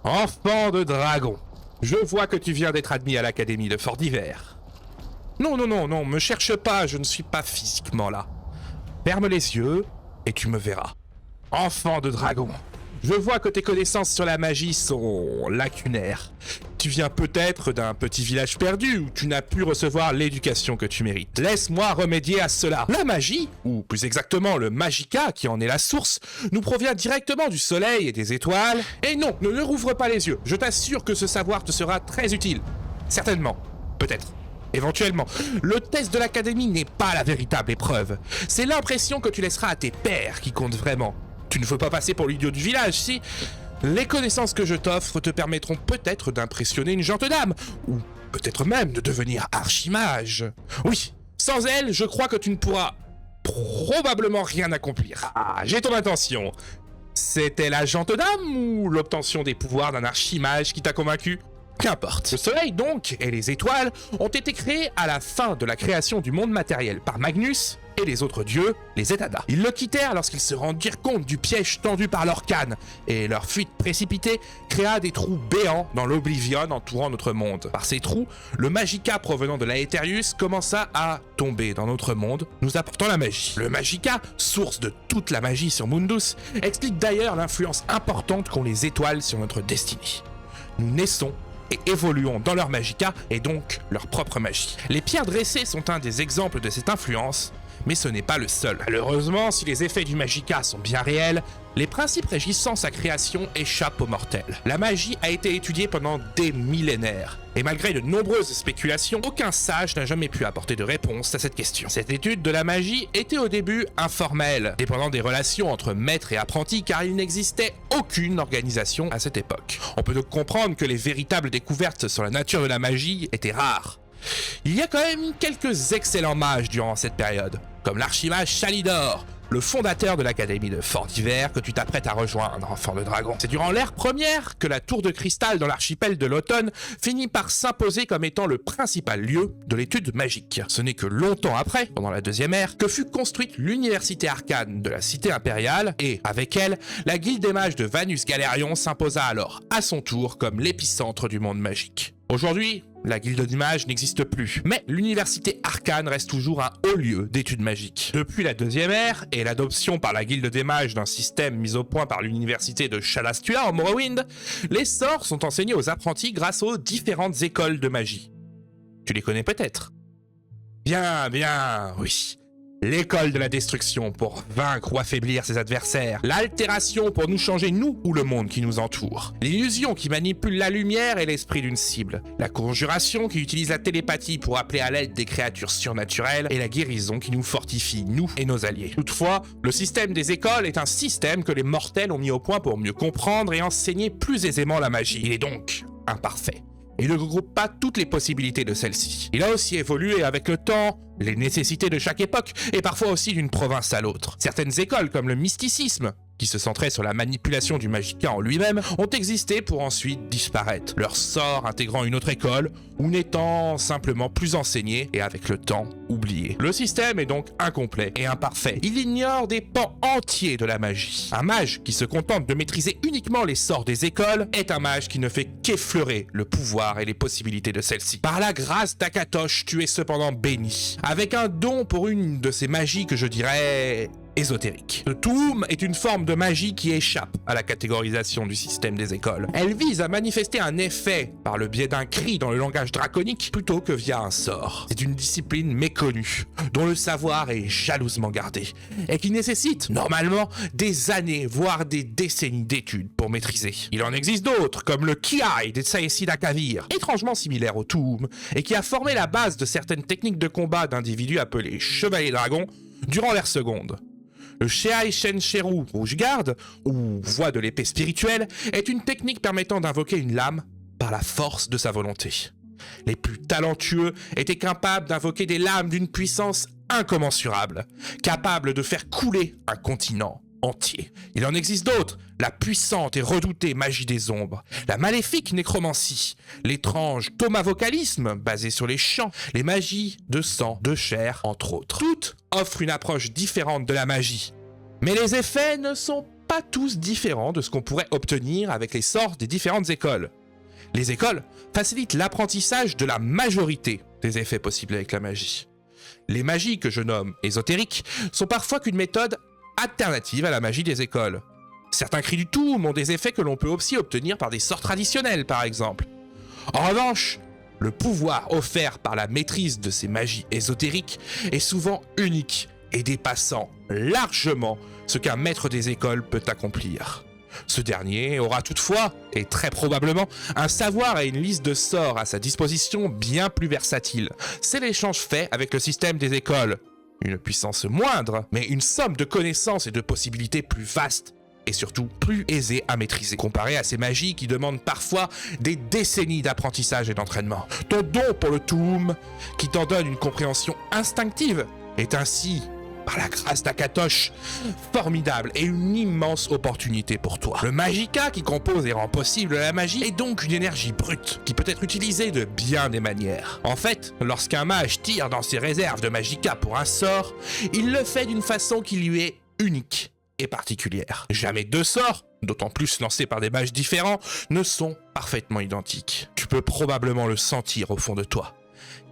Enfant de dragon, je vois que tu viens d'être admis à l'académie de Fort d'Hiver. Non, me cherche pas, je ne suis pas physiquement là. Ferme les yeux et tu me verras. Enfant de dragon, je vois que tes connaissances sur la magie sont lacunaires. Tu viens peut-être d'un petit village perdu où tu n'as pu recevoir l'éducation que tu mérites. Laisse-moi remédier à cela. La magie, ou plus exactement le magicka qui en est la source, nous provient directement du soleil et des étoiles. Et non, ne rouvre pas les yeux. Je t'assure que ce savoir te sera très utile. Certainement. Peut-être. Éventuellement. Le test de l'académie n'est pas la véritable épreuve. C'est l'impression que tu laisseras à tes pairs qui compte vraiment. Tu ne veux pas passer pour l'idiot du village, si? Les connaissances que je t'offre te permettront peut-être d'impressionner une gente dame, ou peut-être même de devenir archimage. Oui, sans elle, je crois que tu ne pourras probablement rien accomplir. Ah, j'ai ton attention. C'était la gente dame ou l'obtention des pouvoirs d'un archimage qui t'a convaincu? Qu'importe. Le soleil donc, et les étoiles, ont été créés à la fin de la création du monde matériel par Magnus et les autres dieux, les Etana. Ils le quittèrent lorsqu'ils se rendirent compte du piège tendu par l'Orcane, et leur fuite précipitée créa des trous béants dans l'Oblivion entourant notre monde. Par ces trous, le magicka provenant de l'Aetherius commença à tomber dans notre monde, nous apportant la magie. Le magicka, source de toute la magie sur Mundus, explique d'ailleurs l'influence importante qu'ont les étoiles sur notre destinée. Nous naissons et évoluons dans leur magicka et donc leur propre magie. Les pierres dressées sont un des exemples de cette influence, mais ce n'est pas le seul. Malheureusement, si les effets du magicka sont bien réels, les principes régissant sa création échappent aux mortels. La magie a été étudiée pendant des millénaires, et malgré de nombreuses spéculations, aucun sage n'a jamais pu apporter de réponse à cette question. Cette étude de la magie était au début informelle, dépendant des relations entre maître et apprenti, car il n'existait aucune organisation à cette époque. On peut donc comprendre que les véritables découvertes sur la nature de la magie étaient rares. Il y a quand même quelques excellents mages durant cette période, comme l'archimage Chalidor, le fondateur de l'académie de Fort d'Hiver que tu t'apprêtes à rejoindre, enfant de dragon. C'est durant l'ère première que la tour de cristal dans l'archipel de l'automne finit par s'imposer comme étant le principal lieu de l'étude magique. Ce n'est que longtemps après, pendant la deuxième ère, que fut construite l'université arcane de la cité impériale et, avec elle, la guilde des mages de Vanus Galerion s'imposa alors à son tour comme l'épicentre du monde magique. Aujourd'hui, la guilde des mages n'existe plus, mais l'université arcane reste toujours un haut lieu d'études magiques. Depuis la deuxième ère et l'adoption par la guilde des mages d'un système mis au point par l'université de Shalastua en Morrowind, les sorts sont enseignés aux apprentis grâce aux différentes écoles de magie. Tu les connais peut-être? Bien, oui. L'école de la destruction pour vaincre ou affaiblir ses adversaires. L'altération pour nous changer nous ou le monde qui nous entoure. L'illusion qui manipule la lumière et l'esprit d'une cible. La conjuration qui utilise la télépathie pour appeler à l'aide des créatures surnaturelles. Et la guérison qui nous fortifie, nous et nos alliés. Toutefois, le système des écoles est un système que les mortels ont mis au point pour mieux comprendre et enseigner plus aisément la magie. Il est donc imparfait. Il ne regroupe pas toutes les possibilités de celle-ci. Il a aussi évolué avec le temps, les nécessités de chaque époque, et parfois aussi d'une province à l'autre. Certaines écoles, comme le mysticisme, qui se centrait sur la manipulation du magicka en lui-même, ont existé pour ensuite disparaître, leur sort intégrant une autre école, ou n'étant simplement plus enseigné et avec le temps oublié. Le système est donc incomplet et imparfait. Il ignore des pans entiers de la magie. Un mage qui se contente de maîtriser uniquement les sorts des écoles est un mage qui ne fait qu'effleurer le pouvoir et les possibilités de celle-ci. Par la grâce d'Akatosh, tu es cependant béni, avec un don pour une de ces magies que je dirais ésotérique. Le Toum est une forme de magie qui échappe à la catégorisation du système des écoles. Elle vise à manifester un effet par le biais d'un cri dans le langage draconique plutôt que via un sort. C'est une discipline méconnue, dont le savoir est jalousement gardé, et qui nécessite, normalement, des années, voire des décennies d'études pour maîtriser. Il en existe d'autres, comme le Kiai des Saesida Kavir, étrangement similaire au Toum, et qui a formé la base de certaines techniques de combat d'individus appelés chevaliers dragons durant l'ère seconde. Le Sheai Shen Sheru Rouge-Garde, ou voie de l'épée spirituelle, est une technique permettant d'invoquer une lame par la force de sa volonté. Les plus talentueux étaient capables d'invoquer des lames d'une puissance incommensurable, capables de faire couler un continent entier. Il en existe d'autres, la puissante et redoutée magie des ombres, la maléfique nécromancie, l'étrange thomavocalisme basé sur les chants, les magies de sang, de chair, entre autres. Toutes offrent une approche différente de la magie, mais les effets ne sont pas tous différents de ce qu'on pourrait obtenir avec les sorts des différentes écoles. Les écoles facilitent l'apprentissage de la majorité des effets possibles avec la magie. Les magies que je nomme ésotériques sont parfois qu'une méthode alternative à la magie des écoles. Certains cris du Toum ont des effets que l'on peut aussi obtenir par des sorts traditionnels par exemple. En revanche, le pouvoir offert par la maîtrise de ces magies ésotériques est souvent unique et dépassant largement ce qu'un maître des écoles peut accomplir. Ce dernier aura toutefois, et très probablement, un savoir et une liste de sorts à sa disposition bien plus versatile. C'est l'échange fait avec le système des écoles. Une puissance moindre, mais une somme de connaissances et de possibilités plus vastes, et surtout plus aisée à maîtriser, comparé à ces magies qui demandent parfois des décennies d'apprentissage et d'entraînement. Ton don pour le Toum, qui t'en donne une compréhension instinctive, est ainsi, par la grâce d'Akatosh, formidable et une immense opportunité pour toi. Le Magicka qui compose et rend possible la magie est donc une énergie brute qui peut être utilisée de bien des manières. En fait, lorsqu'un mage tire dans ses réserves de Magicka pour un sort, il le fait d'une façon qui lui est unique et particulière. Jamais deux sorts, d'autant plus lancés par des mages différents, ne sont parfaitement identiques. Tu peux probablement le sentir au fond de toi,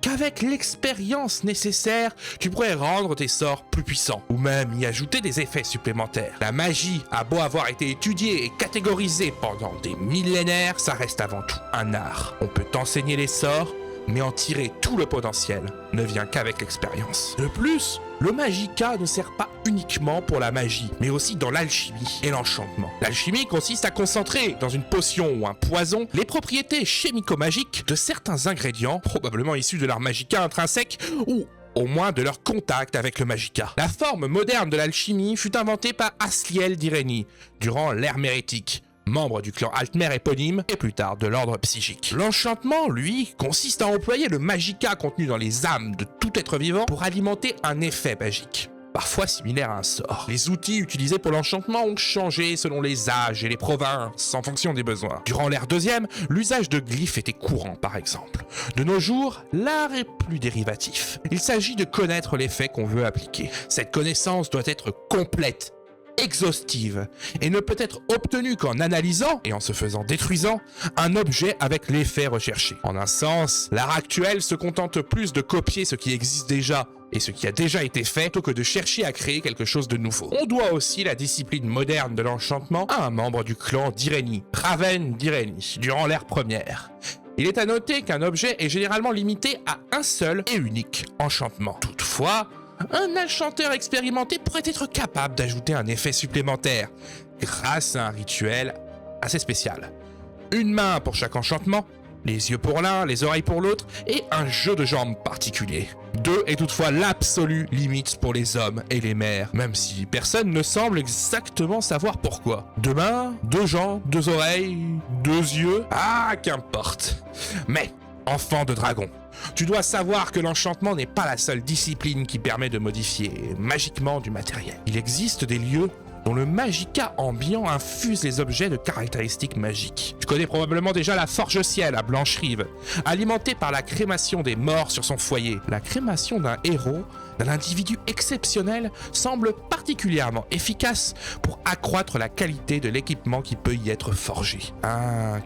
qu'avec l'expérience nécessaire, tu pourrais rendre tes sorts plus puissants, ou même y ajouter des effets supplémentaires. La magie a beau avoir été étudiée et catégorisée pendant des millénaires, ça reste avant tout un art. On peut t'enseigner les sorts, mais en tirer tout le potentiel ne vient qu'avec l'expérience. De plus, le Magicka ne sert pas uniquement pour la magie, mais aussi dans l'alchimie et l'enchantement. L'alchimie consiste à concentrer dans une potion ou un poison les propriétés chimico-magiques de certains ingrédients, probablement issus de leur Magicka intrinsèque ou au moins de leur contact avec le Magicka. La forme moderne de l'alchimie fut inventée par Asliel d'Ireni durant l'ère mérétique, membre du clan Altmer éponyme et plus tard de l'ordre psychique. L'enchantement, lui, consiste à employer le Magicka contenu dans les âmes de tout être vivant pour alimenter un effet magique, parfois similaire à un sort. Les outils utilisés pour l'enchantement ont changé selon les âges et les provinces, en fonction des besoins. Durant l'ère deuxième, l'usage de glyphes était courant, par exemple. De nos jours, l'art est plus dérivatif. Il s'agit de connaître l'effet qu'on veut appliquer. Cette connaissance doit être complète, exhaustive, et ne peut être obtenue qu'en analysant, et en se faisant détruisant, un objet avec l'effet recherché. En un sens, l'art actuel se contente plus de copier ce qui existe déjà, et ce qui a déjà été fait, plutôt que de chercher à créer quelque chose de nouveau. On doit aussi la discipline moderne de l'enchantement à un membre du clan d'Ireni, Raven d'Ireni, durant l'ère première. Il est à noter qu'un objet est généralement limité à un seul et unique enchantement. Toutefois, un enchanteur expérimenté pourrait être capable d'ajouter un effet supplémentaire grâce à un rituel assez spécial. Une main pour chaque enchantement, les yeux pour l'un, les oreilles pour l'autre, et un jeu de jambes particulier. 2 est toutefois l'absolue limite pour les hommes et les mères, même si personne ne semble exactement savoir pourquoi. 2 mains, 2 jambes, 2 oreilles, 2 yeux, qu'importe. Mais, enfant de dragon, tu dois savoir que l'enchantement n'est pas la seule discipline qui permet de modifier magiquement du matériel. Il existe des lieux dont le Magicka ambiant infuse les objets de caractéristiques magiques. Tu connais probablement déjà la Forge Ciel à Blancherive, alimentée par la crémation des morts sur son foyer. La crémation d'un héros, d'un individu exceptionnel, semble particulièrement efficace pour accroître la qualité de l'équipement qui peut y être forgé.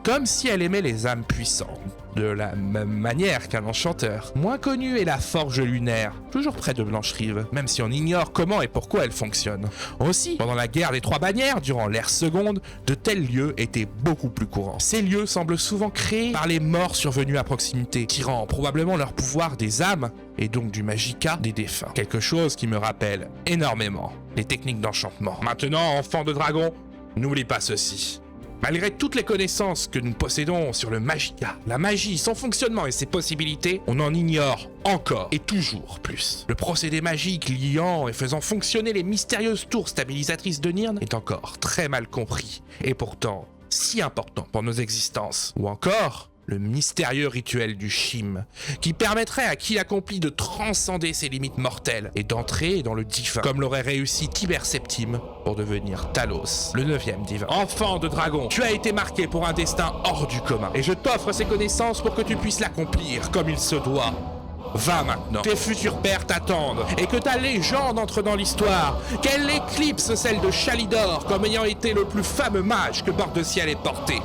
Comme si elle aimait les âmes puissantes, de la même manière qu'un enchanteur. Moins connue est la Forge Lunaire, toujours près de Blancherive, même si on ignore comment et pourquoi elle fonctionne. Aussi, pendant la guerre des Trois Bannières, durant l'ère seconde, de tels lieux étaient beaucoup plus courants. Ces lieux semblent souvent créés par les morts survenus à proximité, tirant probablement leur pouvoir des âmes, et donc du Magicka des défunts. Quelque chose qui me rappelle énormément les techniques d'enchantement. Maintenant, enfant de dragon, n'oublie pas ceci. Malgré toutes les connaissances que nous possédons sur le Magicka, la magie, son fonctionnement et ses possibilités, on en ignore encore et toujours plus. Le procédé magique liant et faisant fonctionner les mystérieuses tours stabilisatrices de Nirn est encore très mal compris, et pourtant si important pour nos existences. Ou encore, le mystérieux rituel du Shim, qui permettrait à qui l'accomplit de transcender ses limites mortelles et d'entrer dans le divin, comme l'aurait réussi Tiber Septime pour devenir Talos, le 9e divin. Enfant de dragon, tu as été marqué pour un destin hors du commun, et je t'offre ces connaissances pour que tu puisses l'accomplir comme il se doit. Va maintenant, tes futurs pères t'attendent, et que ta légende entre dans l'histoire, qu'elle éclipse celle de Chalidor comme ayant été le plus fameux mage que Bord de Ciel ait porté.